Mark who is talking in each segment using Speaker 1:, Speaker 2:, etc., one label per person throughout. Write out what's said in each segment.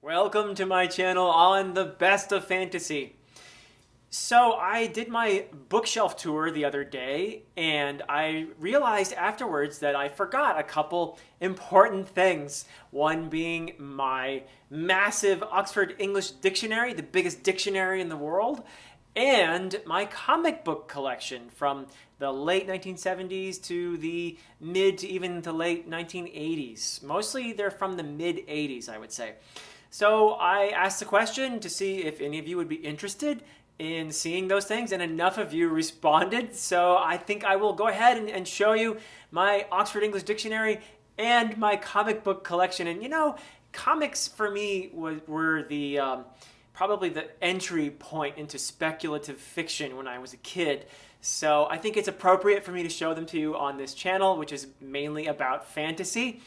Speaker 1: Welcome to my channel on the best of fantasy. So I did my bookshelf tour the other day and I realized afterwards that I forgot a couple important things. One being my massive Oxford English Dictionary, the biggest dictionary in the world, and my comic book collection from the late 1970s to the mid to even the late 1980s. Mostly they're from the mid 80s, I would say. So I asked the question to see if any of you would be interested in seeing those things, and enough of you responded. So I think I will go ahead and show you my Oxford English Dictionary and my comic book collection. And you know, comics for me were the probably the entry point into speculative fiction when I was a kid. So I think it's appropriate for me to show them to you on this channel, which is mainly about fantasy.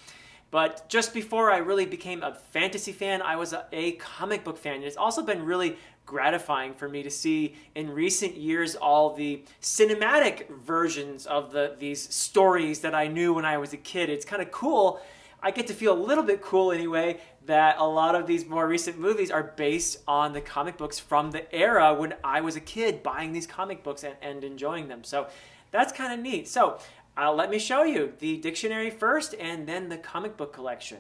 Speaker 1: But just before I really became a fantasy fan, I was a comic book fan. And it's also been really gratifying for me to see in recent years all the cinematic versions of these stories that I knew when I was a kid. It's kind of cool. I get to feel a little bit cool anyway that a lot of these more recent movies are based on the comic books from the era when I was a kid buying these comic books and enjoying them. So that's kind of neat. So let me show you the dictionary first and then the comic book collection.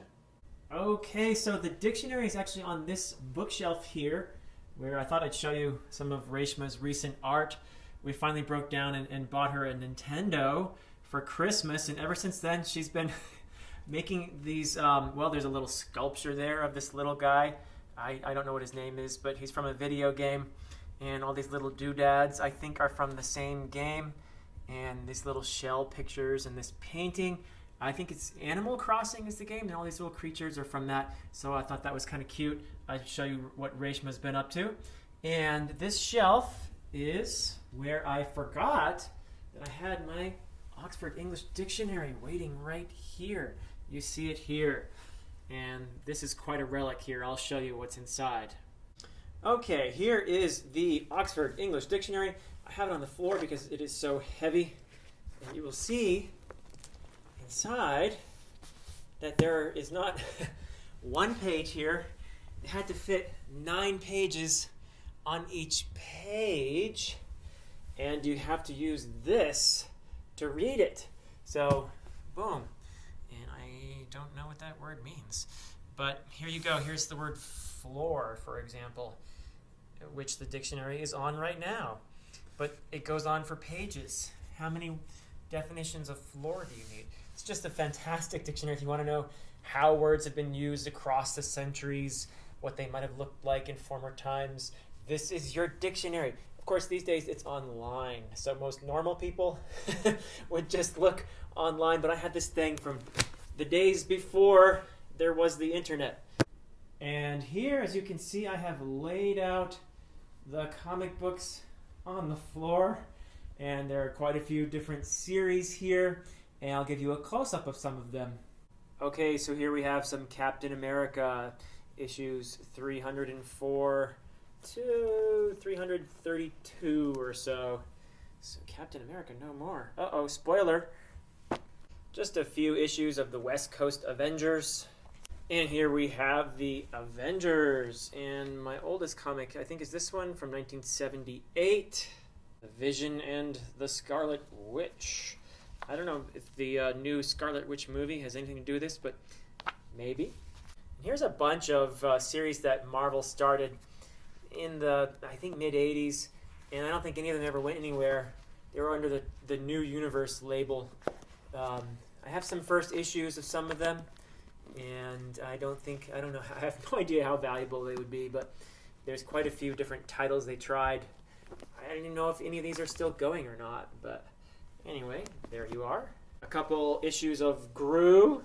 Speaker 1: Okay, so the dictionary is actually on this bookshelf here, where I thought I'd show you some of Reshma's recent art. We finally broke down and bought her a Nintendo for Christmas, and ever since then she's been making these, well, there's a little sculpture there of this little guy. I don't know what his name is, but he's from a video game, and all these little doodads I think are from the same game. And these little shell pictures and this painting. I think it's Animal Crossing is the game, and all these little creatures are from that. So I thought that was kind of cute. I'd show you what Reshma's been up to. And this shelf is where I forgot that I had my Oxford English Dictionary waiting right here. You see it here. And this is quite a relic here. I'll show you what's inside. Okay, here is the Oxford English Dictionary. I have it on the floor because it is so heavy. And you will see inside that there is not one page here. It had to fit 9 pages on each page. And you have to use this to read it. So, boom. And I don't know what that word means. But here you go. Here's the word floor, for example, which the dictionary is on right now. But it goes on for pages. How many definitions of floor do you need? It's just a fantastic dictionary if you want to know how words have been used across the centuries, what they might have looked like in former times. This is your dictionary. Of course, these days it's online, so most normal people would just look online, but I had this thing from the days before there was the internet. And here, as you can see, I have laid out the comic books on the floor, and there are quite a few different series here, and I'll give you a close-up of some of them. Okay, so here we have some Captain America issues 304 to 332 or so. So Captain America no more. Uh-oh, spoiler. Just a few issues of the West Coast Avengers. And here we have the Avengers, and my oldest comic, I think, is this one from 1978, The Vision and the Scarlet Witch. I don't know if the new Scarlet Witch movie has anything to do with this, but maybe. And here's a bunch of series that Marvel started in the, I think, mid-80s, and I don't think any of them ever went anywhere. They were under the New Universe label. I have some first issues of some of them. And I don't know, I have no idea how valuable they would be, but there's quite a few different titles they tried. I don't even know if any of these are still going or not, but anyway, there you are. A couple issues of Gru,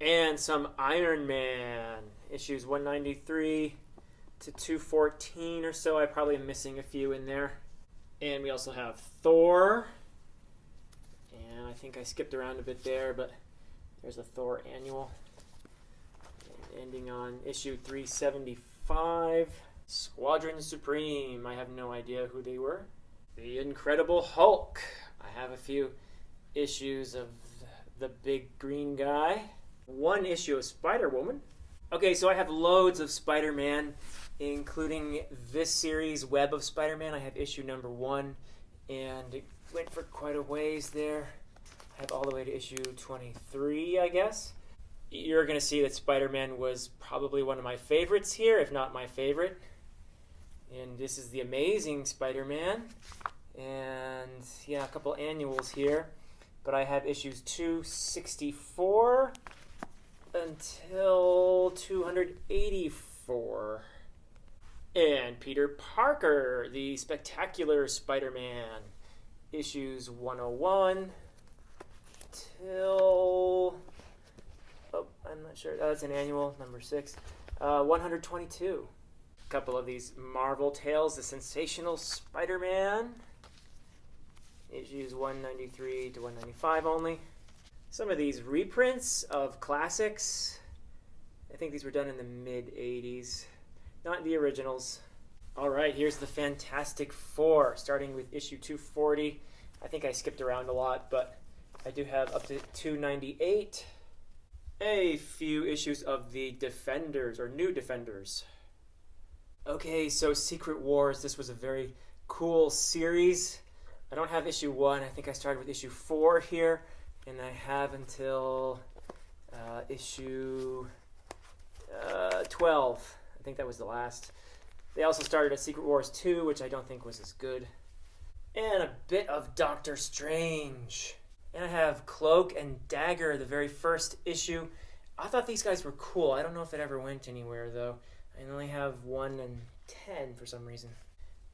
Speaker 1: and some Iron Man, issues 193 to 214 or so. I'm probably missing a few in there. And we also have Thor, and I think I skipped around a bit there, but there's a Thor annual. And ending on issue 375. Squadron Supreme. I have no idea who they were. The Incredible Hulk. I have a few issues of the big green guy. One issue of Spider-Woman. Okay, so I have loads of Spider-Man, including this series, Web of Spider-Man. I have issue number 1, and it went for quite a ways there. I have all the way to issue 23, I guess. You're going to see that Spider-Man was probably one of my favorites here, if not my favorite. And this is the Amazing Spider-Man. And yeah, a couple annuals here. But I have issues 264 until 284. And Peter Parker, the Spectacular Spider-Man, issues 101 till... oh, I'm not sure. That's an annual, number 6. 122. A couple of these Marvel Tales, the Sensational Spider-Man, issues 193 to 195 only. Some of these reprints of classics. I think these were done in the mid-80s. Not the originals. All right, here's the Fantastic Four, starting with issue 240. I think I skipped around a lot, but I do have up to 298. A few issues of the Defenders, or New Defenders. Okay, so Secret Wars. This was a very cool series. I don't have issue 1. I think I started with issue 4 here, and I have until issue 12. I think that was the last. They also started at Secret Wars 2, which I don't think was as good. And a bit of Doctor Strange. And I have Cloak and Dagger, the very first issue. I thought these guys were cool. I don't know if it ever went anywhere, though. I only have 1 and 10 for some reason.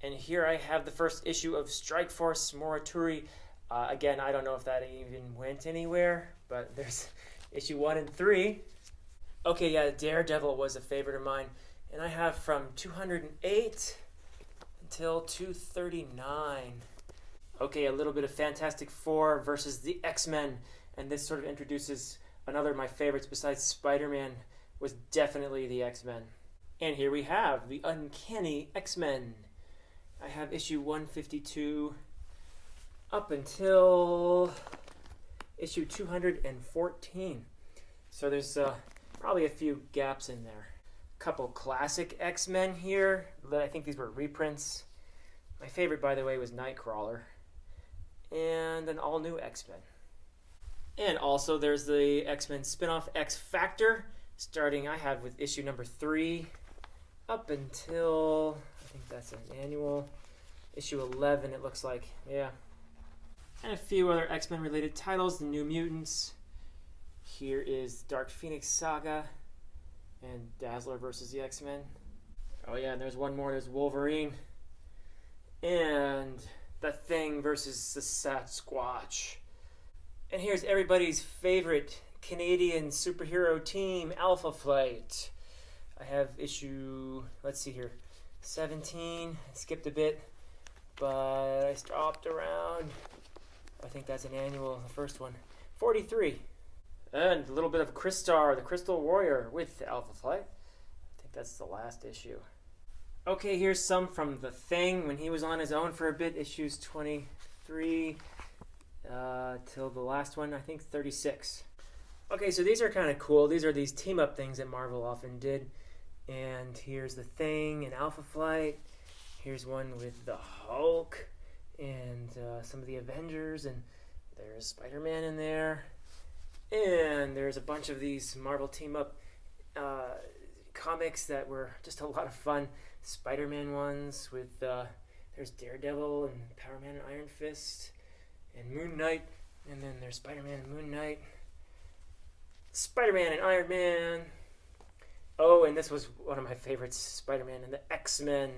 Speaker 1: And here I have the first issue of Strike Force Morituri. Again, I don't know if that even went anywhere, but there's issue 1 and 3. Okay, yeah, Daredevil was a favorite of mine. And I have from 208 until 239. Okay, a little bit of Fantastic Four versus the X-Men. And this sort of introduces another of my favorites besides Spider-Man was definitely the X-Men. And here we have the Uncanny X-Men. I have issue 152 up until issue 214. So there's probably a few gaps in there. A couple classic X-Men here. I think these were reprints. My favorite, by the way, was Nightcrawler. And an all-new X-Men. And also there's the X-Men spin-off X Factor, starting I have with issue number 3 up until, I think that's an annual, issue 11 it looks like, yeah. And a few other X-Men related titles, the New Mutants. Here is Dark Phoenix Saga and Dazzler versus the X-Men. Oh yeah, and there's one more, there's Wolverine. And The Thing versus the Sasquatch. And here's everybody's favorite Canadian superhero team, Alpha Flight. I have issue, let's see here, 17. I skipped a bit, but I stopped around. I think that's an annual, the first one. 43. And a little bit of Crystar, the Crystal Warrior with Alpha Flight. I think that's the last issue. Okay, here's some from The Thing when he was on his own for a bit, issues 23 till the last one, I think 36. Okay, so these are kind of cool. These are these team-up things that Marvel often did. And here's The Thing and Alpha Flight. Here's one with the Hulk and some of the Avengers, and there's Spider-Man in there. And there's a bunch of these Marvel team-up comics that were just a lot of fun. Spider-Man ones with, there's Daredevil and Power Man and Iron Fist and Moon Knight. And then there's Spider-Man and Moon Knight. Spider-Man and Iron Man. Oh, and this was one of my favorites, Spider-Man and the X-Men.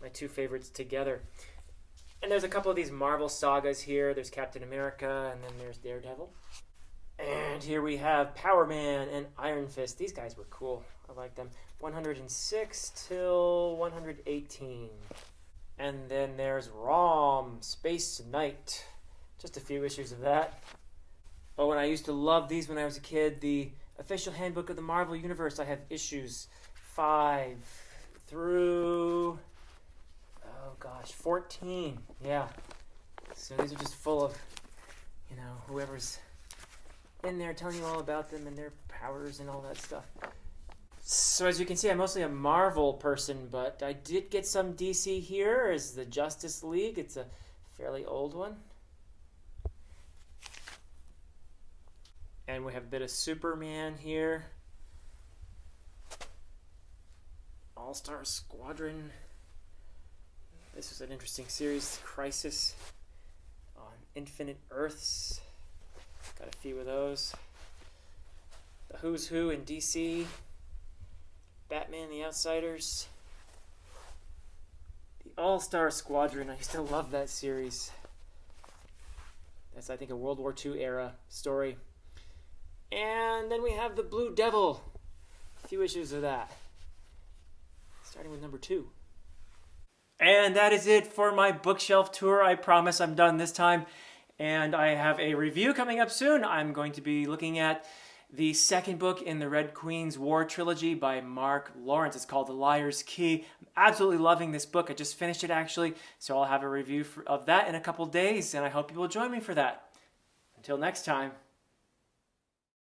Speaker 1: My two favorites together. And there's a couple of these Marvel sagas here. There's Captain America, and then there's Daredevil. And here we have Power Man and Iron Fist. These guys were cool. I like them. 106 till 118. And then there's ROM, Space Knight. Just a few issues of that. Oh, and I used to love these when I was a kid. The Official Handbook of the Marvel Universe. I have issues 5 through, 14. Yeah. So these are just full of, whoever's in there telling you all about them and their powers and all that stuff. So as you can see, I'm mostly a Marvel person, but I did get some DC here as the Justice League. It's a fairly old one. And we have a bit of Superman here. All-Star Squadron. This was an interesting series, Crisis on Infinite Earths. Got a few of those. The Who's Who in DC. Batman the Outsiders. The All-Star Squadron. I used to love that series. That's, I think, a World War II era story. And then we have the Blue Devil. A few issues of that. Starting with number 2. And that is it for my bookshelf tour. I promise I'm done this time. And I have a review coming up soon. I'm going to be looking at the second book in the Red Queen's War trilogy by Mark Lawrence. It's called The Liar's Key. I'm absolutely loving this book. I just finished it actually, so I'll have a review of that in a couple days, and I hope you will join me for that. Until next time.